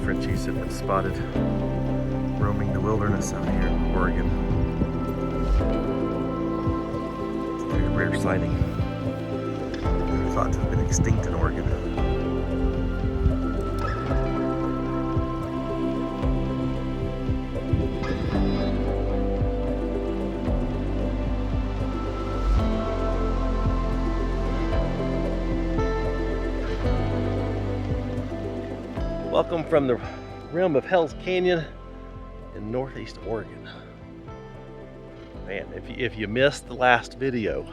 Frenchies have been spotted roaming the wilderness out here in Oregon. It's a very rare sighting. They're thought to have been extinct in Oregon. Welcome from the realm of Hell's Canyon in northeast Oregon. Man, if you missed the last video,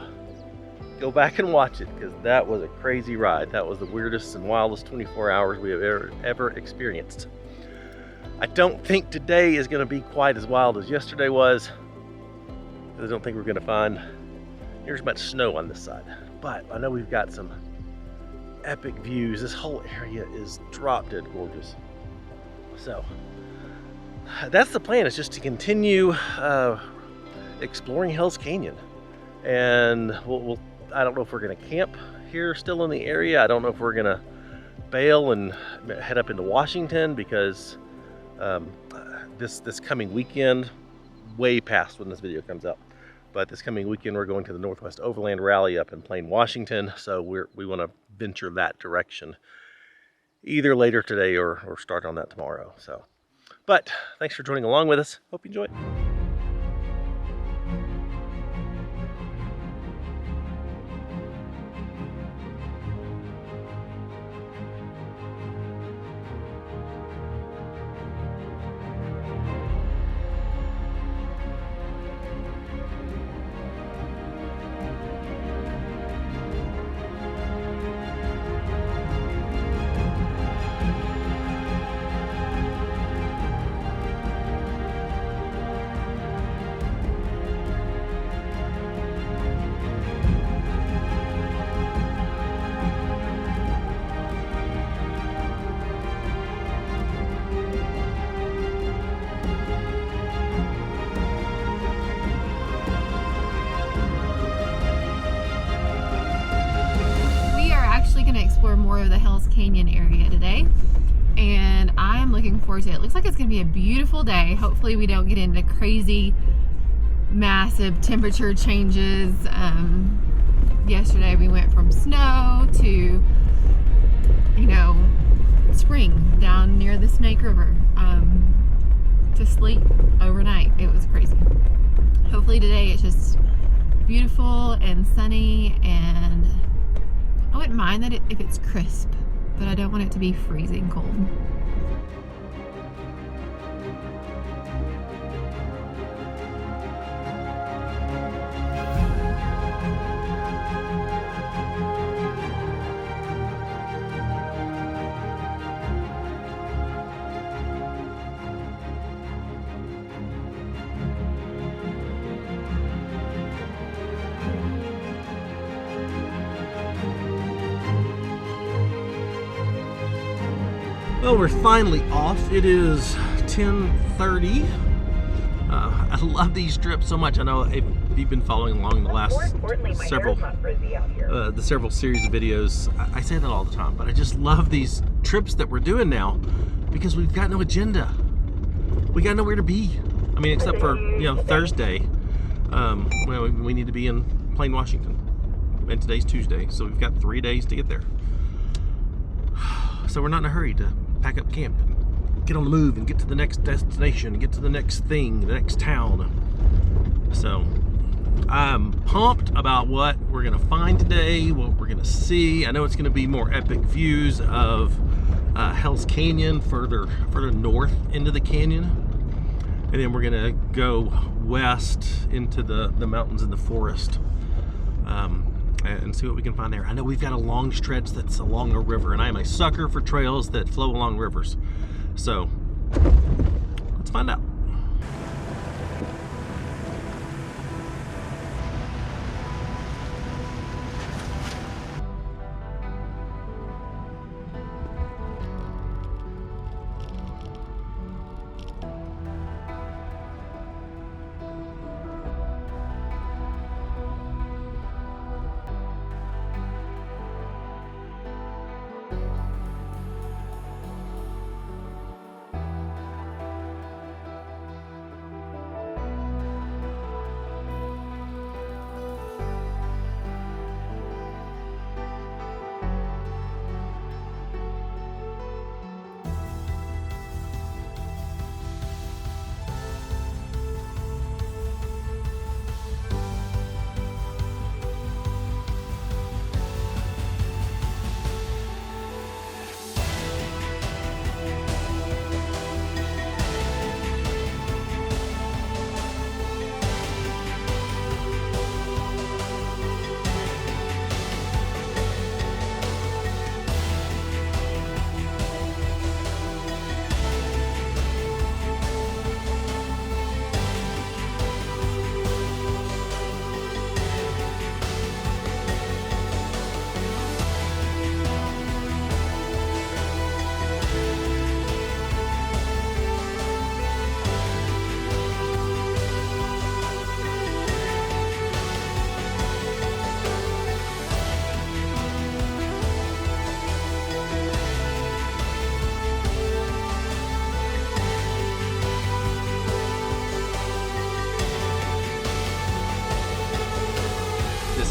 go back and watch it, because that was a crazy ride. That was the weirdest and wildest 24 hours we have ever experienced. I don't think today is going to be quite as wild as yesterday was. I don't think we're going to find near as much snow on this side, but I know we've got some epic views. This whole area is drop dead gorgeous. So that's the plan, is just to continue exploring Hell's Canyon. And I don't know if we're gonna camp here still in the area. I don't know if we're gonna bail and head up into Washington, because this coming weekend, way past when this video comes out, but this coming weekend we're going to the Northwest Overland Rally up in Plain, Washington. So we want to venture that direction either later today or start on that tomorrow. So, but thanks for joining along with us. Hope you enjoy it. Explore more of the Hell's Canyon area today, and I'm looking forward to it. It looks like it's gonna be a beautiful day. Hopefully we don't get into crazy massive temperature changes. Yesterday we went from snow to spring down near the Snake River to sleep overnight. It was crazy. Hopefully today it's just beautiful and sunny, and I wouldn't mind that if it's crisp, but I don't want it to be freezing cold. Well, we're finally off. It is 10:30. I love these trips so much. I know if you've been following along the last several series of videos, I say that all the time, but I just love these trips that we're doing now, because we've got no agenda. We got nowhere to be. I mean, except for Thursday. We need to be in Plain, Washington, and today's Tuesday, so we've got 3 days to get there. So we're not in a hurry to pack up camp and get on the move and get to the next destination, get to the next thing, the next town. So I'm pumped about what we're gonna find today, what we're gonna see. I know it's gonna be more epic views of Hell's Canyon, further north into the canyon, and then we're gonna go west into the mountains and the forest. And see what we can find there. I know we've got a long stretch that's along a river, and I am a sucker for trails that flow along rivers. So let's find out.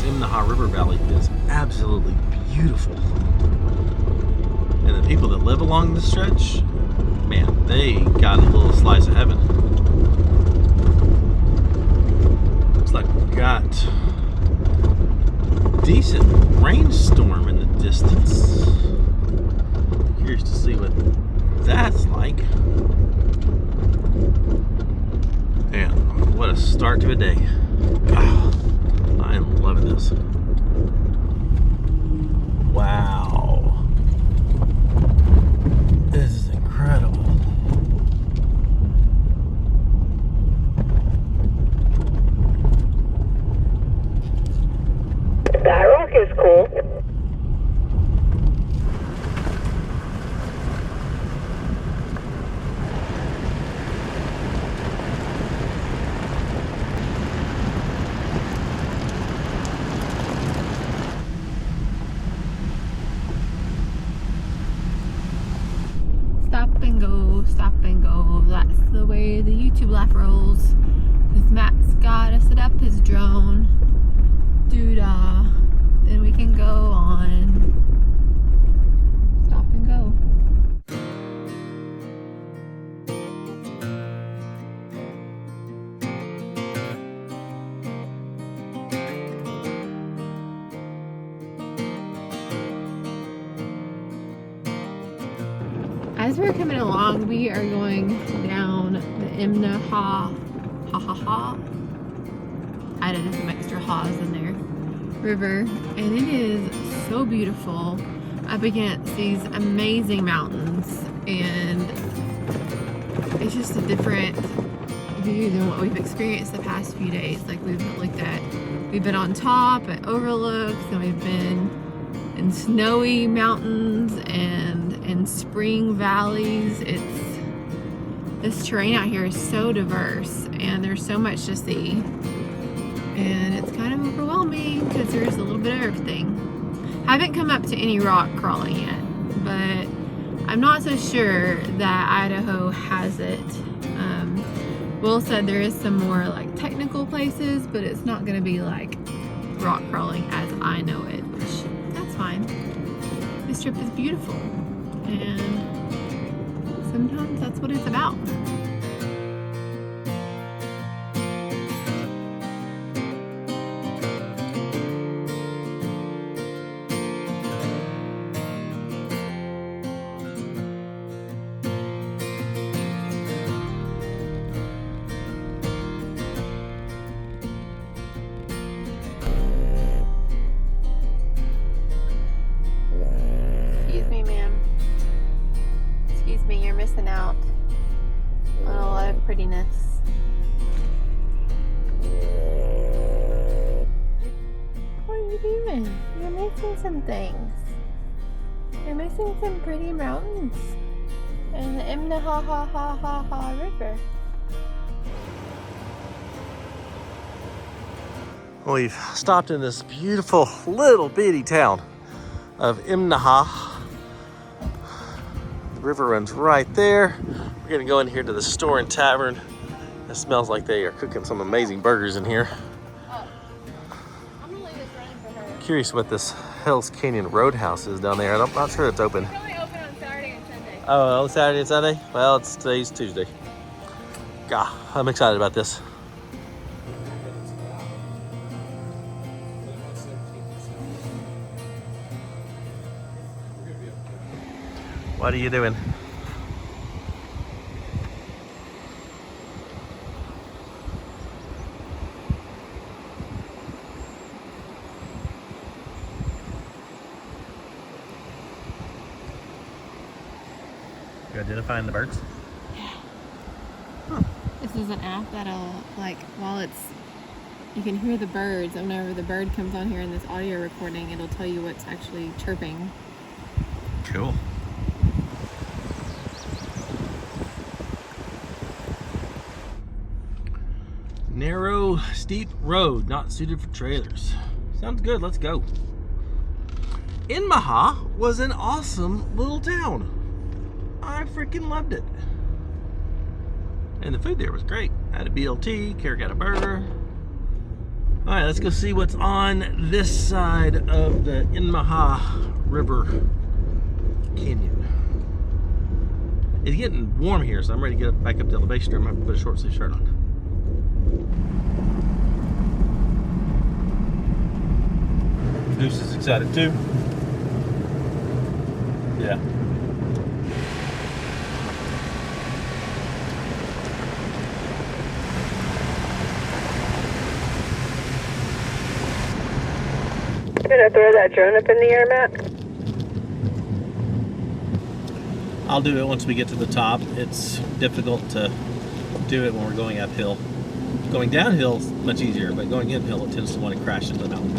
this Imnaha River Valley is absolutely beautiful. And the people that live along this stretch, man, they got a little slice of heaven. Looks like we've got a decent rainstorm in the distance. Curious to see what that's like. Man, what a start to a day. Oh, I am loving this. Wow. This is incredible. That rock is cool. Stop and go. That's the way the YouTube laugh rolls. This Matt's gotta set up his drone. Doo-dah. Then we can go on. Stop and go. As we're coming along, we are going down the Imnaha, I added some extra ha's in there, river, and it is so beautiful up against these amazing mountains, and it's just a different view than what we've experienced the past few days. Like we've been on top at overlooks, and we've been in snowy mountains and in spring valleys. This terrain out here is so diverse, and there's so much to see, and it's kind of overwhelming because there's a little bit of everything. Haven't come up to any rock crawling yet, but I'm not so sure that Idaho has it. Will said there is some more like technical places, but it's not going to be like rock crawling as I know it, which that's fine. This trip is beautiful, and sometimes that's what it's about. Excuse me, ma'am. Excuse me, you're missing out on a lot of prettiness. What are you doing? You're missing some things. You're missing some pretty mountains and the Imnaha River. We've stopped in this beautiful little bitty town of Imnaha. The river runs right there. We're gonna go in here to the store and tavern. It smells like they are cooking some amazing burgers in here. I'm gonna leave this running for her. Curious what this Hell's Canyon Roadhouse is down there. I'm not sure it's open. It's only open on Saturday and Sunday. Oh, on Saturday and Sunday? Well, today's Tuesday. God, I'm excited about this. What are you doing? You identifying the birds? This is an app that'll, like, you can hear the birds, and whenever the bird comes on here in this audio recording, it'll tell you what's actually chirping. Cool. Narrow, steep road, not suited for trailers. Sounds good, let's go. Imnaha was an awesome little town. I freaking loved it. And the food there was great. I had a BLT, Kara got a burger. All right, let's go see what's on this side of the Inmaha River Canyon. It's getting warm here, so I'm ready to get back up to elevation. I'm gonna have to put a short sleeve shirt on. Goose is excited too. Yeah. Gonna throw that drone up in the air, Matt? I'll do it once we get to the top. It's difficult to do it when we're going uphill. Going downhill is much easier, but going uphill it tends to want to crash into the mountain.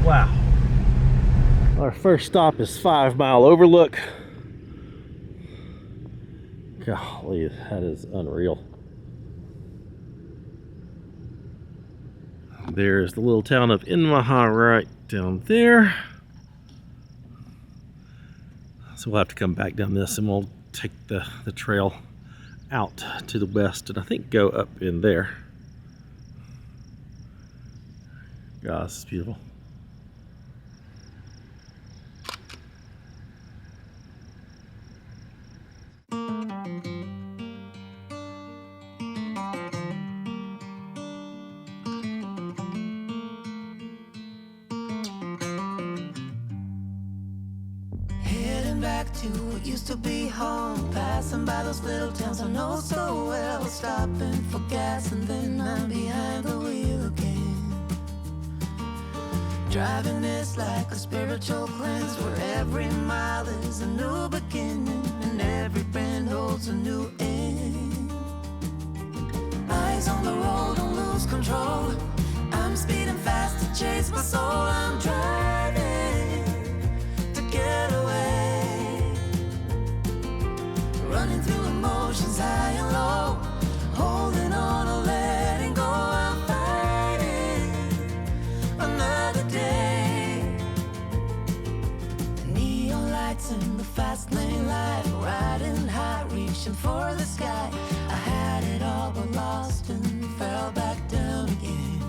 Wow. Our first stop is 5 Mile Overlook. Golly, that is unreal. There's the little town of Inmaha right down there. So we'll have to come back down this and we'll take the trail out to the west and I think go up in there. God, this is beautiful. Back to what used to be home, passing by those little towns I know so well, stopping for gas and then I'm behind the wheel again, driving this like a spiritual cleanse where every mile is a new beginning and every bend holds a new end. Eyes on the road, don't lose control, I'm speeding fast to chase my soul, I'm driving to get away, running through emotions high and low, holding on or letting go, I'm fighting another day. The neon lights in the fast lane life, riding high, reaching for the sky. I had it all but lost and fell back down again.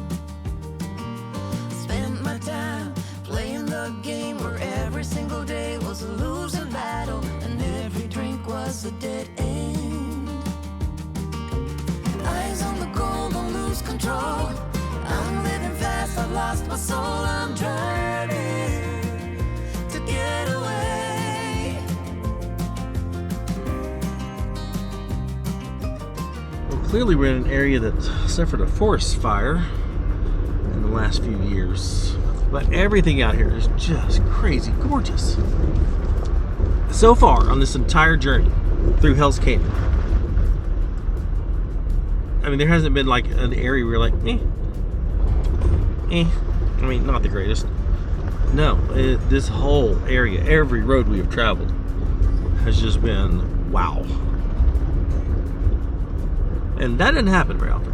Spent my time playing the game where every single day was a losing battle and every drink was a dead end. Eyes on the goal, don't lose control, I'm living fast, I've lost my soul, I'm driving to get away. Well, clearly we're in an area that suffered a forest fire in the last few years, but everything out here is just crazy gorgeous. So far on this entire journey through Hell's Canyon, I mean, there hasn't been like an area where you're like, I mean, not the greatest. No, this whole area, every road we have traveled has just been wow. And that didn't happen very often.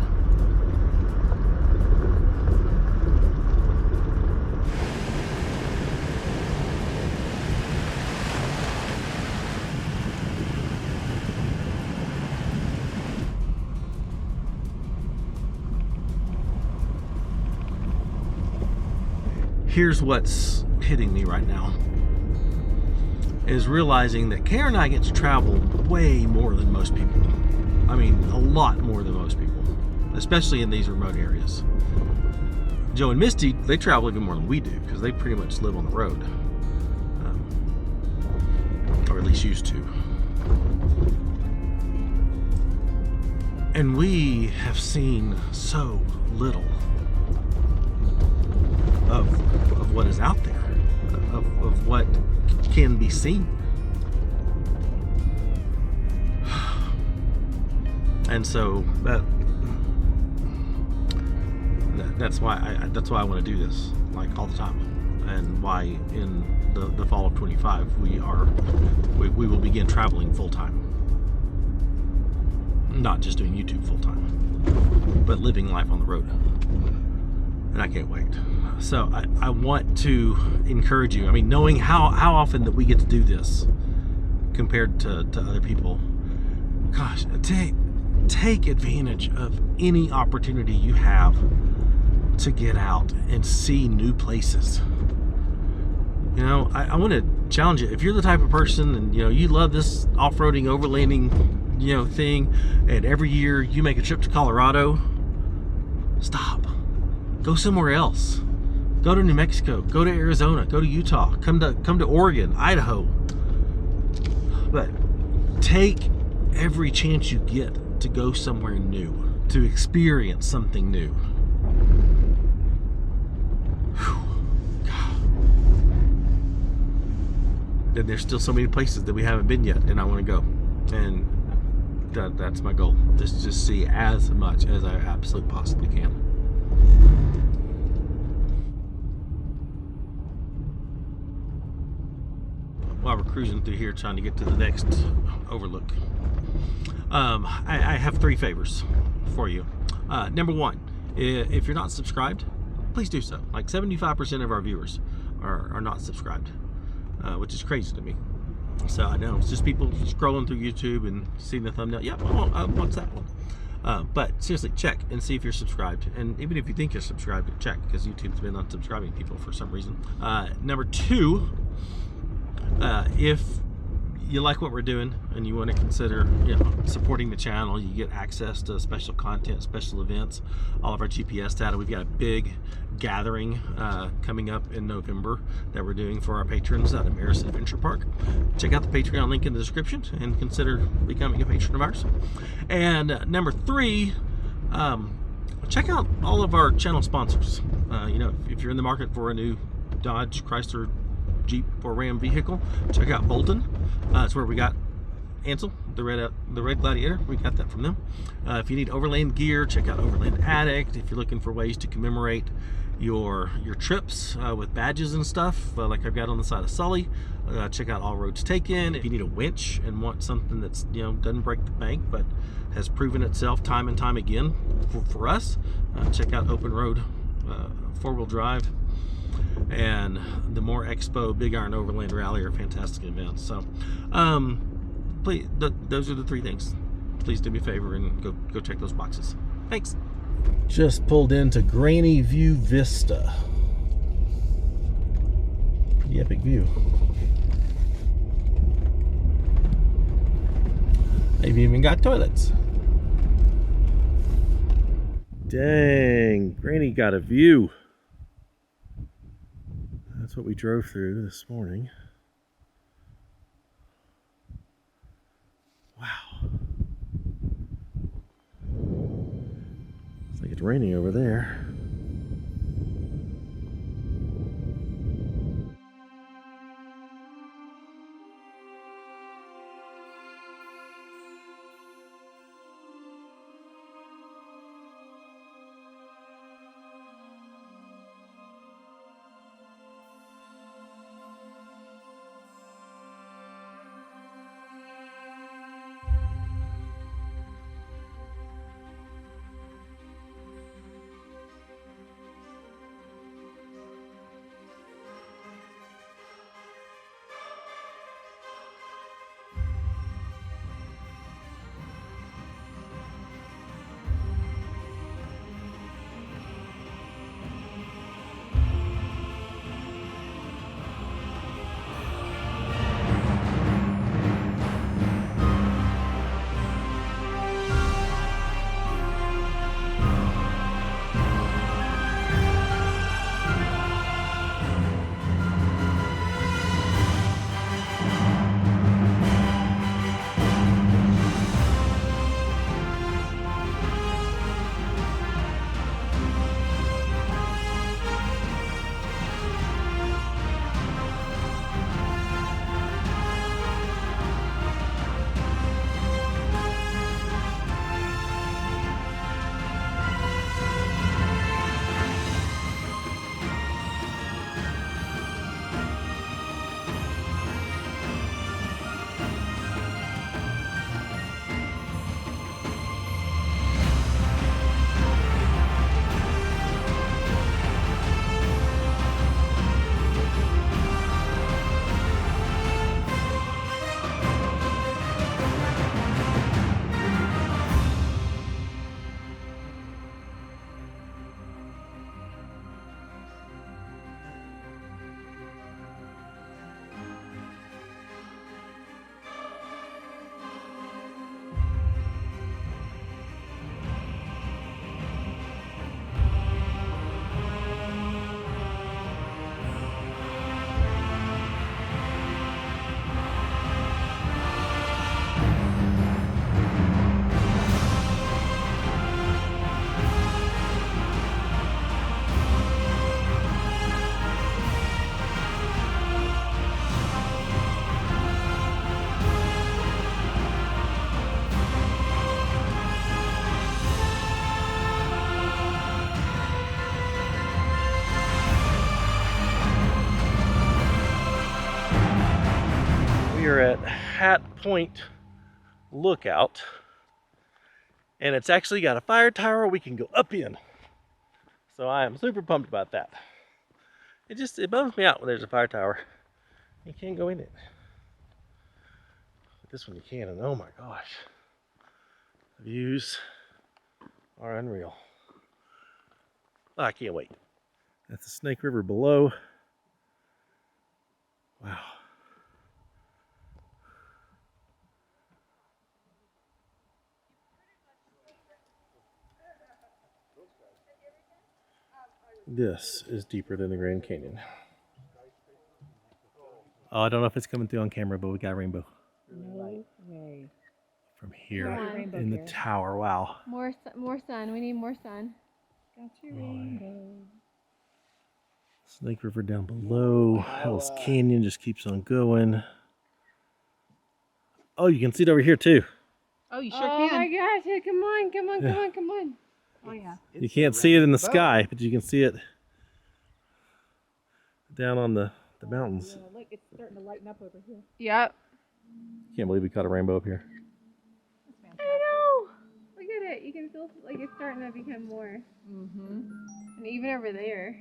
Here's what's hitting me right now, is realizing that Kara and I get to travel way more than most people. I mean, a lot more than most people, especially in these remote areas. Joe and Misty, they travel even more than we do because they pretty much live on the road, or at least used to. And we have seen so little of what is out there, of what can be seen. And so that's why I want to do this like all the time, and why in the fall of 25 we will begin traveling full time, not just doing YouTube full time, but living life on the road. And I can't wait. So I want to encourage you. I mean, knowing how often that we get to do this compared to other people, gosh, take advantage of any opportunity you have to get out and see new places. You know, I want to challenge you. If you're the type of person and, you know, you love this off-roading, overlanding, you know, thing, and every year you make a trip to Colorado, stop. Go somewhere else. Go to New Mexico. Go to Arizona. Go to Utah. Come to Oregon, Idaho. But take every chance you get to go somewhere new, to experience something new. And there's still so many places that we haven't been yet, and I want to go. And that's my goal. Just see as much as I absolutely possibly can. While we're cruising through here trying to get to the next overlook, I have 3 favors for you. Number 1, if you're not subscribed, please do so. Like 75% of our viewers are not subscribed, which is crazy to me. So I know it's just people scrolling through YouTube and seeing the thumbnail. Yep, I want that one. But seriously, check and see if you're subscribed. And even if you think you're subscribed, check, because YouTube's been unsubscribing people for some reason. Number 2, if you like what we're doing and you want to consider, you know, supporting the channel, you get access to special content, special events, all of our GPS data. We've got a big gathering coming up in November that we're doing for our patrons out of Maris Adventure Park. Check out the Patreon link in the description and consider becoming a patron of ours. And number 3, check out all of our channel sponsors. You know, if you're in the market for a new Dodge, Chrysler, Jeep, or Ram vehicle, check out Bolton. It's where we got Ansel, the red Gladiator. We got that from them. If you need Overland gear, check out Overland Addict. If you're looking for ways to commemorate your trips with badges and stuff, like I've got on the side of Sully, check out All Roads Taken. If you need a winch and want something that's, you know, doesn't break the bank but has proven itself time and time again for us, check out Open Road 4-wheel drive. And the More Expo Big Iron Overland Rally are fantastic events. So please, those are the 3 things. Please do me a favor and go check those boxes. Thanks. Just pulled into Granny View Vista. Pretty epic view. They've even got toilets. Dang, Granny got a view. That's what we drove through this morning. Wow. Looks like it's raining over there. Hat Point Lookout, and it's actually got a fire tower we can go up in. So I am super pumped about that. It bums me out when there's a fire tower. You can't go in it. But this one you can, and oh my gosh. The views are unreal. Oh, I can't wait. That's the Snake River below. Wow. This is deeper than the Grand Canyon. Oh, I don't know if it's coming through on camera, but we got a rainbow. No way. From here Come on. in the tower. Wow. More sun. We need more sun. Got your rainbow. Snake River down below. Hell's Canyon just keeps on going. Oh, you can see it over here too. Oh, you sure can. Oh my gosh. Hey, come on. Oh yeah. You can't see it in the sky, but you can see it down on the mountains. Yeah, look, it's starting to lighten up over here. Yep. Can't believe we caught a rainbow up here. I know. Look at it. You can feel like it's starting to become more. Mm-hmm. And even over there.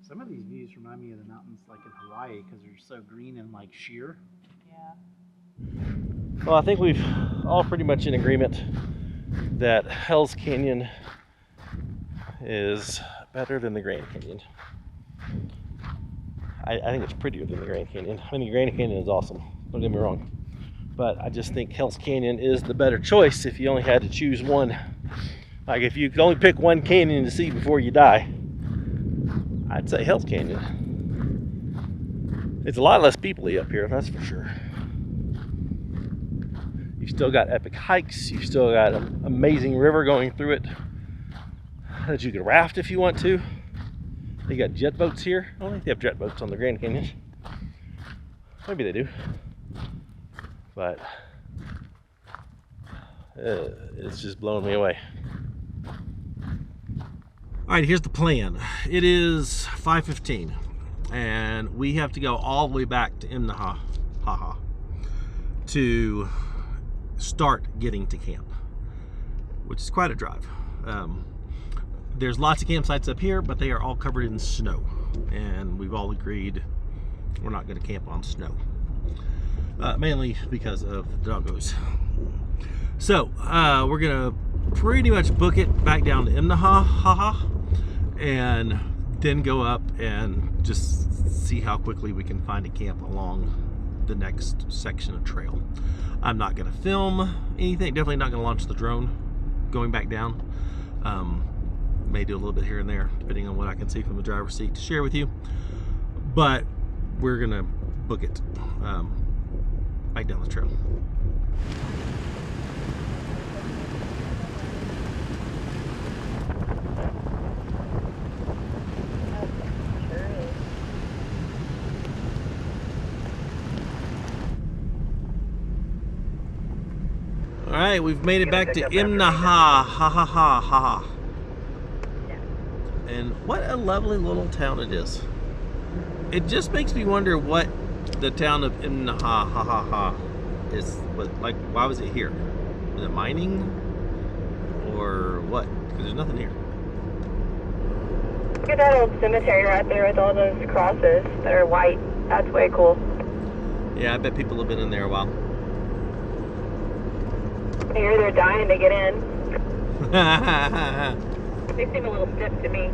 Some of these views remind me of the mountains like in Hawaii because they're so green and like sheer. Yeah. Well, I think we've all pretty much in agreement that Hell's Canyon is better than the Grand Canyon. I think it's prettier than the Grand Canyon. I mean, the Grand Canyon is awesome, don't get me wrong. But I just think Hell's Canyon is the better choice if you only had to choose one. Like if you could only pick one canyon to see before you die, I'd say Hell's Canyon. It's a lot less people-y up here, that's for sure. You've still got epic hikes, you've still got an amazing river going through it that you can raft if you want to. They got jet boats here. I don't think they have jet boats on the Grand Canyon. Maybe they do. But it's just blowing me away. All right, here's the plan. It is 5:15 and we have to go all the way back to Imnaha to start getting to camp, which is quite a drive. There's lots of campsites up here, but they are all covered in snow, and we've all agreed we're not going to camp on snow, mainly because of the doggos. So we're gonna pretty much book it back down to Imnaha and then go up and just see how quickly we can find a camp along the next section of trail. I'm not gonna film anything, definitely not gonna launch the drone going back down. May do a little bit here and there depending on what I can see from the driver's seat to share with you, but we're gonna book it back down the trail. All right, we've made it back to Imnaha, and what a lovely little town it is. It just makes me wonder what the town of Imnaha is. Like, why was it here? Was it mining or what? Because there's nothing here. Look at that old cemetery right there with all those crosses that are white. That's way cool. Yeah, I bet people have been in there a while. I hear they're dying to get in. They seem a little stiff to me.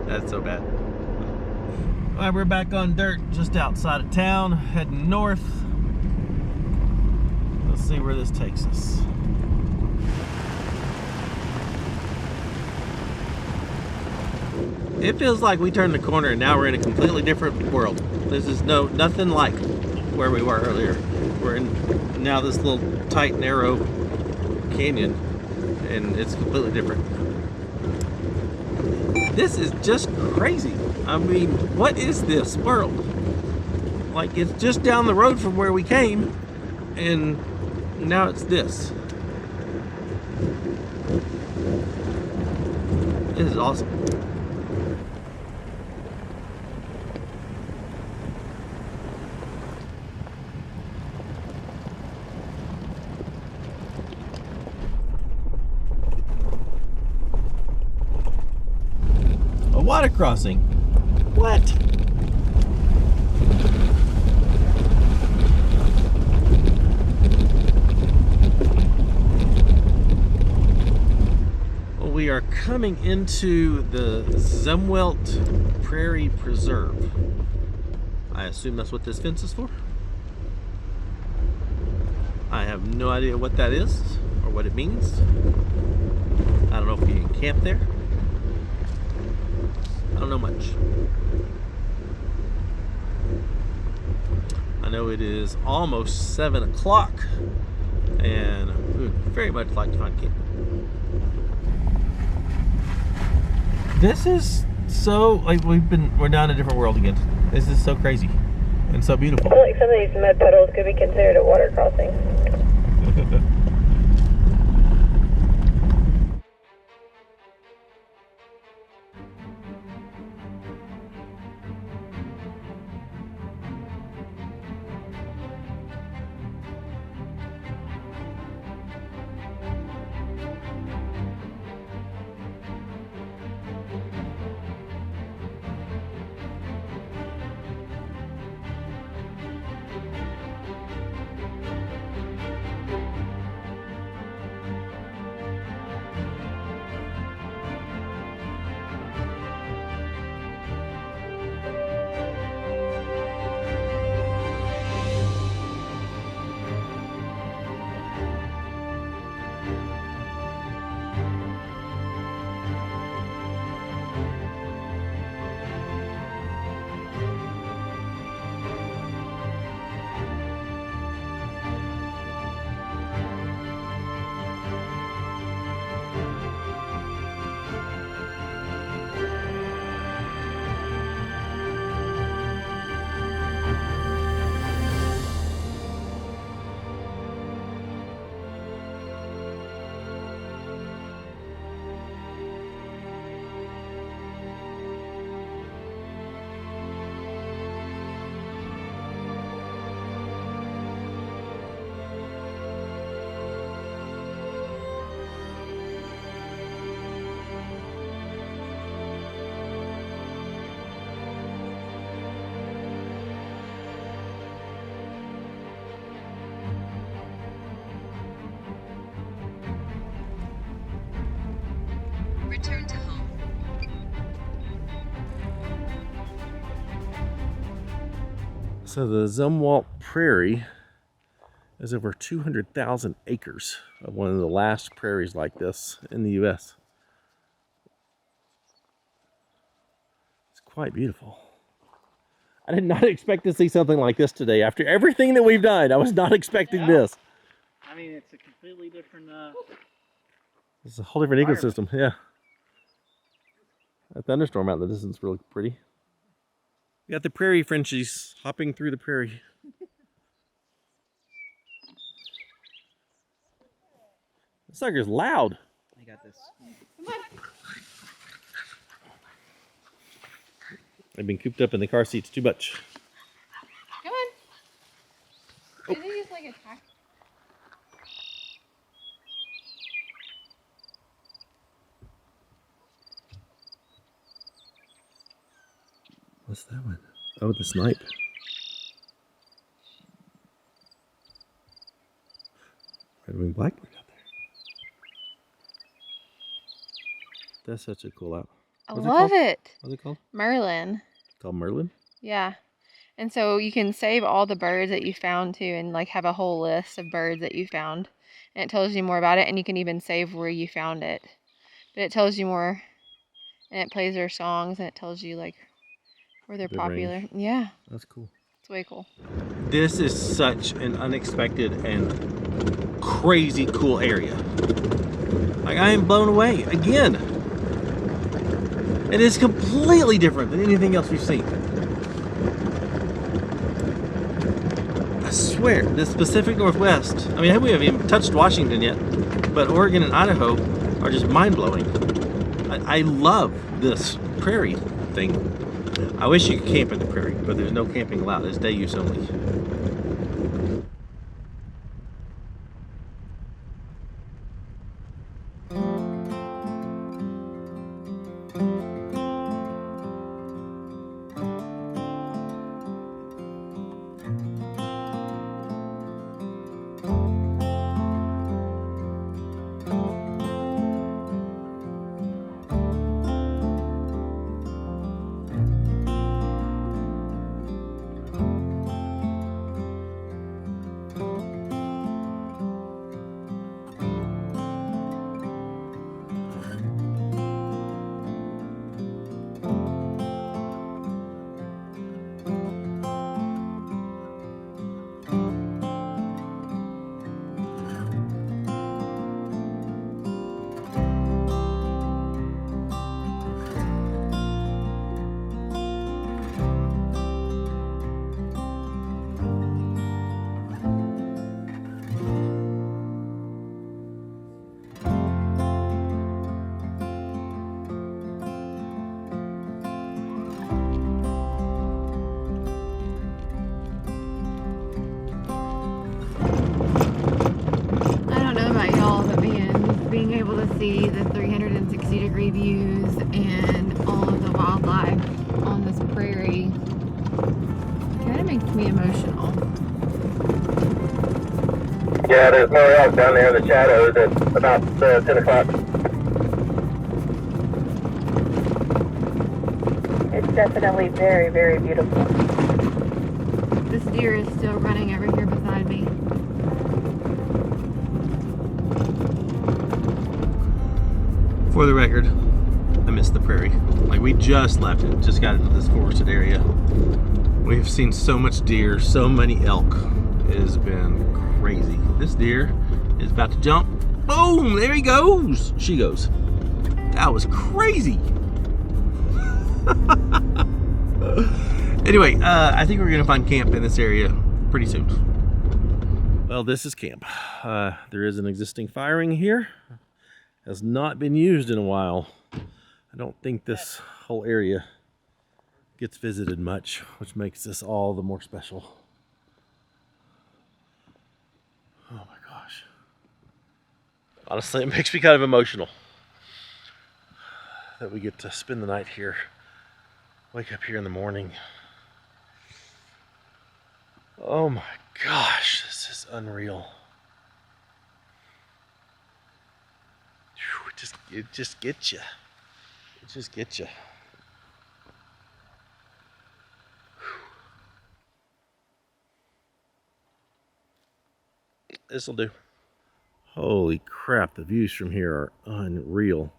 That's so bad. All right, we're back on dirt just outside of town, heading north. Let's see where this takes us. It feels like we turned the corner and now we're in a completely different world. This is nothing like where we were earlier. We're in now this little tight, narrow canyon, and it's completely different. This is just crazy. I mean, what is this world? Like, it's just down the road from where we came, and now it's this. This is awesome. water crossing. What? Well, we are coming into the Zumwalt Prairie Preserve. I assume that's what this fence is for. I have no idea what that is or what it means. I don't know if you can camp there. I don't know much. I know it is almost 7 o'clock and we would very much like to find camp. This is so, like, we're down in a different world again. This is so crazy and so beautiful. I feel like some of these mud puddles could be considered a water crossing. Return to home. So the Zumwalt Prairie is over 200,000 acres of one of the last prairies like this in the U.S. It's quite beautiful. I did not expect to see something like this today. After everything that we've done, I was not expecting this. I mean, it's a completely different. It's a whole different ecosystem, yeah. A thunderstorm out in the distance is really pretty. We got the prairie Frenchies hopping through the prairie. This sucker's loud. I got this. They've been cooped up in the car seats too much. Come on. Oh. Did they just like attack? What's that one? Oh, the snipe. Red-winged blackbird out there. That's such a cool app. I love it. What's it called? Merlin. It's called Merlin? Yeah. And so you can save all the birds that you found too and like have a whole list of birds that you found. And it tells you more about it and you can even save where you found it. But it tells you more and it plays their songs and it tells you like where they're popular. Range. Yeah. That's cool. It's way cool. This is such an unexpected and crazy cool area. Like, I am blown away again. It is completely different than anything else we've seen. I swear, this Pacific Northwest, I mean, we haven't even touched Washington yet, but Oregon and Idaho are just mind-blowing. I love this prairie thing. I wish you could camp in the prairie, but there's no camping allowed. It's day use only. to see the 360-degree views and all of the wildlife on this prairie kind of makes me emotional. Yeah, there's more elk down there in the shadows at about 10 o'clock. It's definitely very, very beautiful. This deer is still running over here beside me. For the record, I missed the prairie. Like, we just left it, just got into this forested area. We've seen so much deer, so many elk. It has been crazy. This deer is about to jump. Boom! There he goes. She goes. That was crazy. Anyway, I think we're gonna find camp in this area pretty soon. Well, this is camp. There is an existing firing here. Has not been used in a while. I don't think this whole area gets visited much, which makes this all the more special. Oh my gosh. Honestly, it makes me kind of emotional that we get to spend the night here, wake up here in the morning. Oh my gosh, this is unreal. It just gets you. It just gets you. This'll do. Holy crap, the views from here are unreal.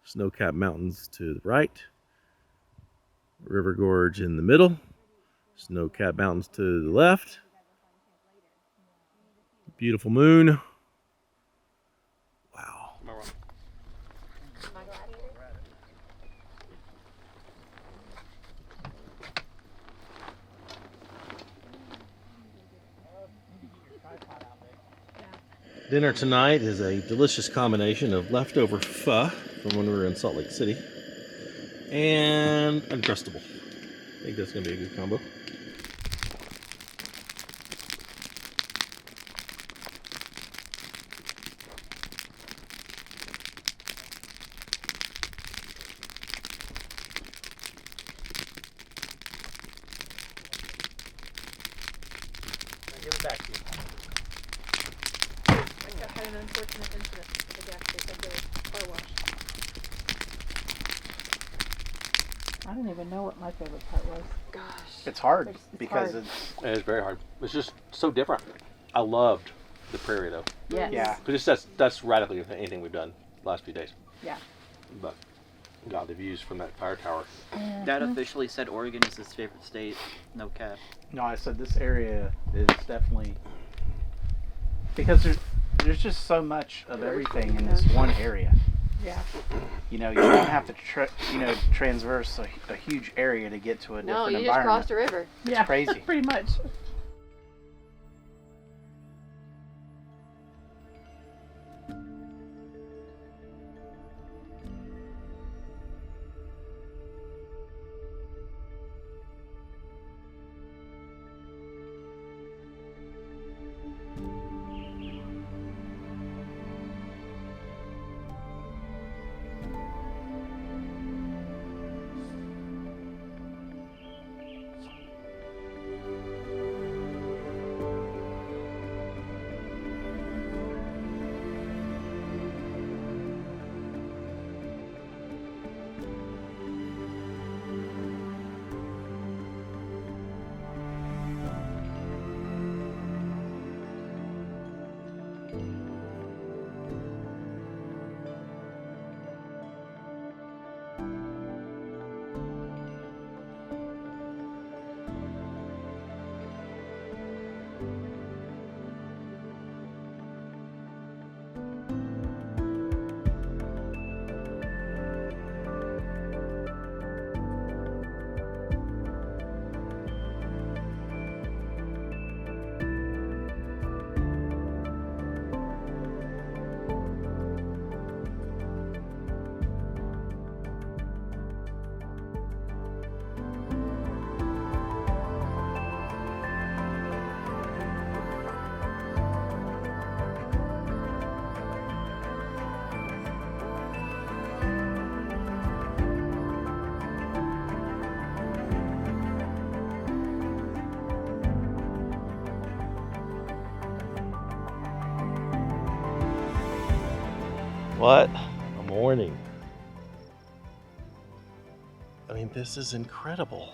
Snow-capped mountains to the right. River Gorge in the middle. Snow-capped mountains to the left. Beautiful moon. Wow. Dinner tonight is a delicious combination of leftover pho from when we were in Salt Lake City and Uncrustable. I think that's going to be a good combo. I'll give it back to you. I had an unfortunate incident at the gas station at the car wash. I don't even know what my favorite part was. Gosh. It's hard It's because hard. It's very hard. It's just so different. I loved the prairie though. Yes. Yeah. But that's radically different than anything we've done the last few days. Yeah. But God, the views from that fire tower. Dad officially said Oregon is his favorite state. No cap. No, I said this area is definitely because there's just so much of everything in this one area. Yeah. You know, you don't have to transverse a huge area to get to a different No, you just environment. crossed a river. Yeah. crazy. Pretty much. What a morning. I mean, this is incredible.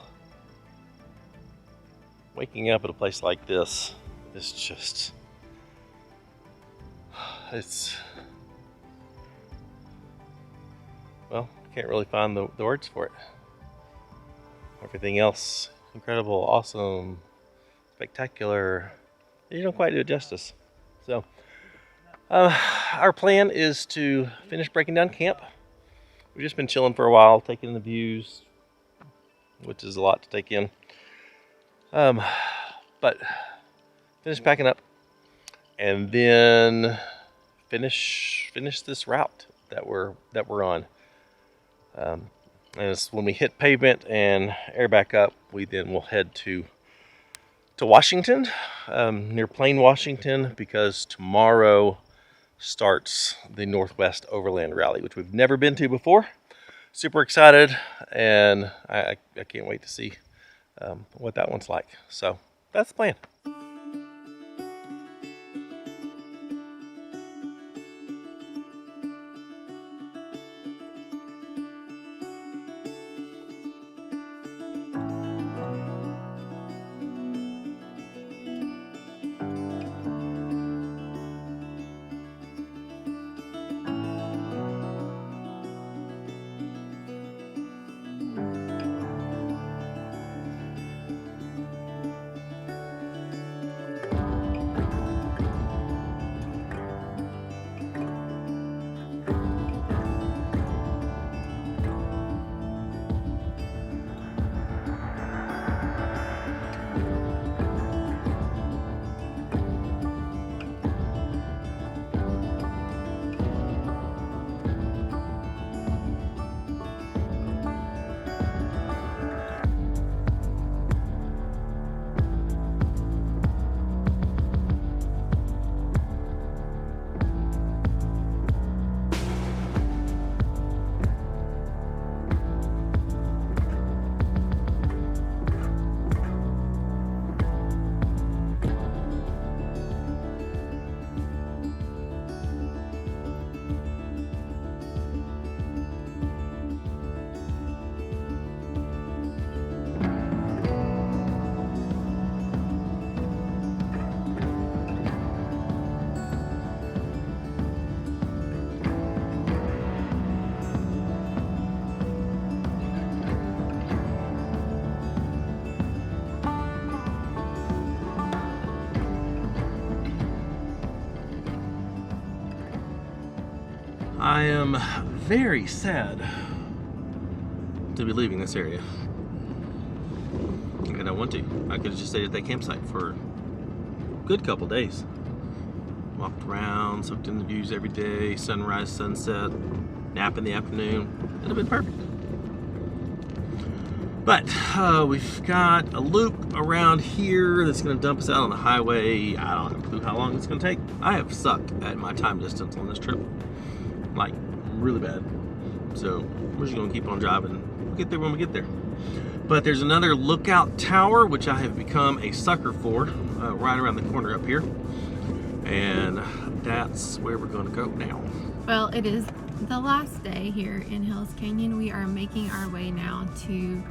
Waking up at a place like this is just, well, can't really find the words for it. Everything else, incredible, awesome, spectacular. You don't quite do it justice. So, our plan is to finish breaking down camp. We've just been chilling for a while, taking in the views, which is a lot to take in. But finish packing up, and then finish this route that we're on. And it's when we hit pavement and air back up, we then will head to Washington, near Plain, Washington, because tomorrow starts the Northwest Overland Rally, which we've never been to before. Super excited, and I can't wait to see what that one's like. So that's the plan. I am very sad to be leaving this area. I don't want to. I could have just stayed at that campsite for a good couple days. Walked around, soaked in the views every day, sunrise, sunset, nap in the afternoon. It'd have been perfect. But we've got a loop around here that's going to dump us out on the highway. I don't have a clue how long it's going to take. I have sucked at my time distance on this trip. Like, really bad. So we're just going to keep on driving. We'll get there when we get there. But there's another lookout tower, which I have become a sucker for, right around the corner up here. And that's where we're going to go now. Well, it is the last day here in Hills Canyon. We are making our way now to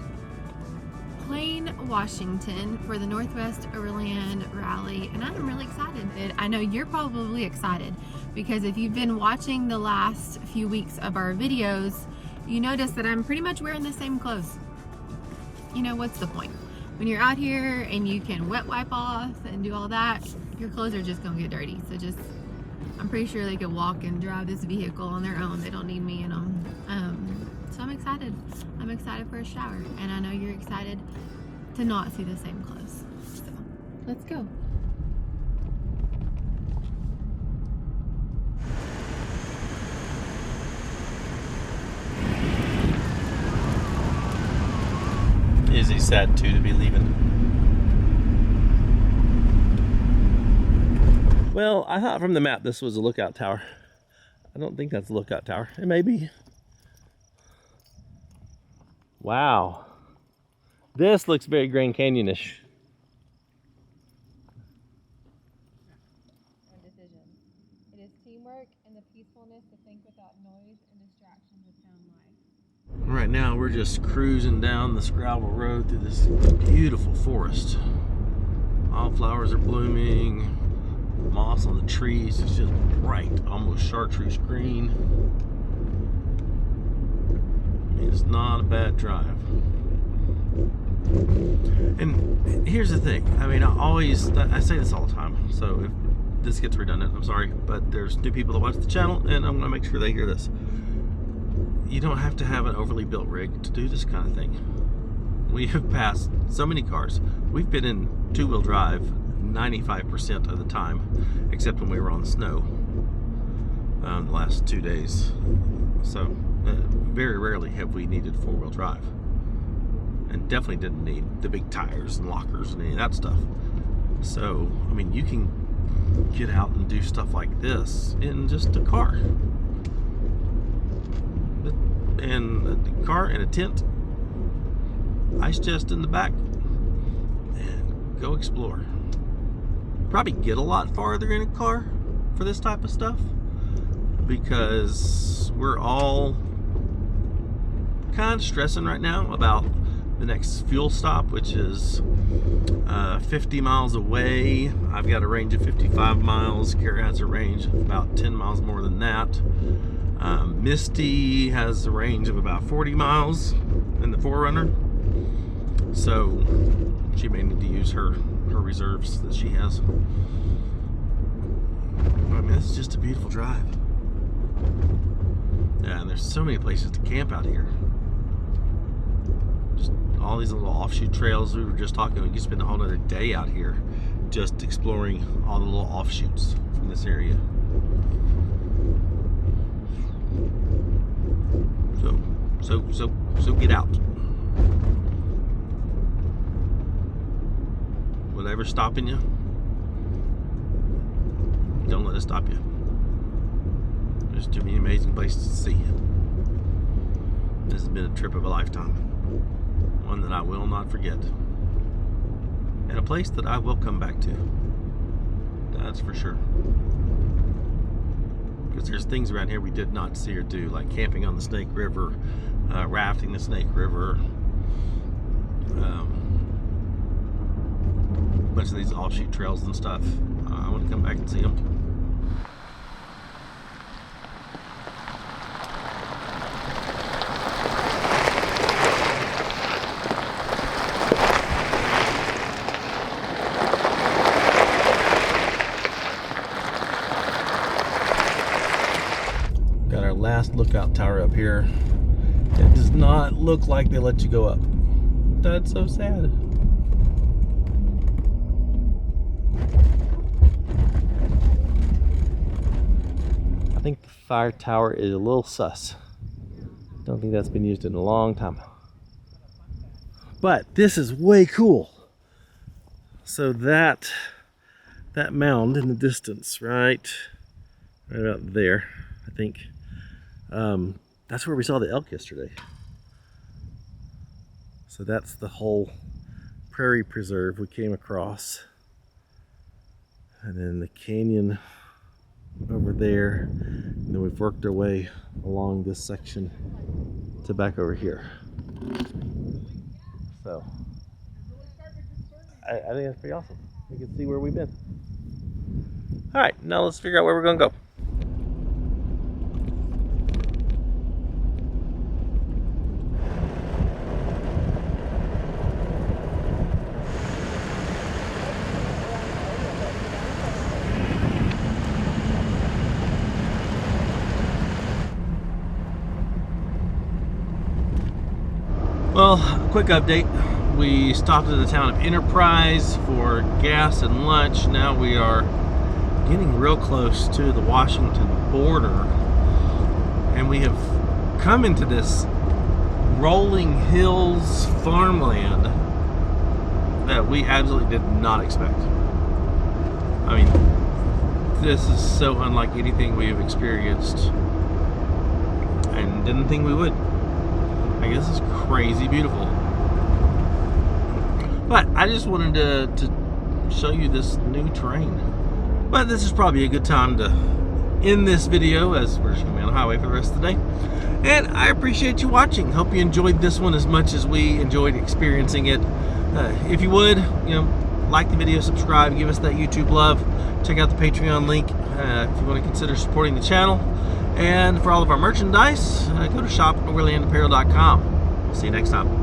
Plain, Washington for the Northwest Overland Rally, and I'm really excited. I know you're probably excited because if you've been watching the last few weeks of our videos, you notice that I'm pretty much wearing the same clothes. You know, what's the point? When you're out here and you can wet wipe off and do all that, your clothes are just gonna get dirty. So just, I'm pretty sure they could walk and drive this vehicle on their own. They don't need me in them. So I'm excited. I'm excited for a shower, and I know you're excited to not see the same clothes. So let's go. Is he sad too to be leaving? Well, I thought from the map this was a lookout tower. I don't think that's a lookout tower. It may be. Wow. This looks very Grand Canyon-ish. Decision. It is teamwork and the peacefulness to think without right now we're just cruising down this gravel road through this beautiful forest. Wildflowers are blooming. Moss on the trees is just bright, almost chartreuse green. It's not a bad drive. And here's the thing. I mean, I say this all the time, so if this gets redundant, I'm sorry, but there's new people that watch the channel, and I'm gonna make sure they hear this. You don't have to have an overly built rig to do this kind of thing. We have passed so many cars. We've been in two-wheel drive 95% of the time, except when we were on the snow the last 2 days. So very rarely have we needed four-wheel drive, and definitely didn't need the big tires and lockers and any of that stuff. So I mean, you can get out and do stuff like this in just a car, and a car and a tent, ice chest in the back, and go explore. Probably get a lot farther in a car for this type of stuff, because we're all kind of stressing right now about the next fuel stop, which is 50 miles away. I've got a range of 55 miles. Kara has a range of about 10 miles more than that. Misty has a range of about 40 miles in the 4Runner, so she may need to use her reserves that she has. I mean, this is just a beautiful drive. Yeah, and there's so many places to camp out here. Just all these little offshoot trails. We were just talking, we could spend a whole other day out here just exploring all the little offshoots from this area. So get out. Whatever's stopping you, don't let it stop you. There's too many amazing places to see. This has been a trip of a lifetime. One that I will not forget. And a place that I will come back to. That's for sure. Because there's things around here we did not see or do, like camping on the Snake River, rafting the Snake River, a bunch of these offshoot trails and stuff. I want to come back and see them. Got our last lookout tower up here. It does not look like they let you go up. That's so sad. I think the fire tower is a little sus. Don't think that's been used in a long time. But this is way cool. So that mound in the distance, right about there, I think. That's where we saw the elk yesterday. So that's the whole prairie preserve we came across. And then the canyon over there. And then we've worked our way along this section to back over here. So I think that's pretty awesome. We can see where we've been. All right, now let's figure out where we're gonna go. Well, quick update. We stopped at the town of Enterprise for gas and lunch. Now we are getting real close to the Washington border, and we have come into this rolling hills farmland that we absolutely did not expect. I mean, this is so unlike anything we have experienced, and didn't think we would. I guess it's crazy beautiful. But I just wanted to show you this new terrain. But this is probably a good time to end this video, as we're just going to be on the highway for the rest of the day. And I appreciate you watching. Hope you enjoyed this one as much as we enjoyed experiencing it. If you would, like the video, subscribe, give us that YouTube love. Check out the Patreon link if you want to consider supporting the channel. And for all of our merchandise, go to shop@overlandapparel.com. We'll see you next time.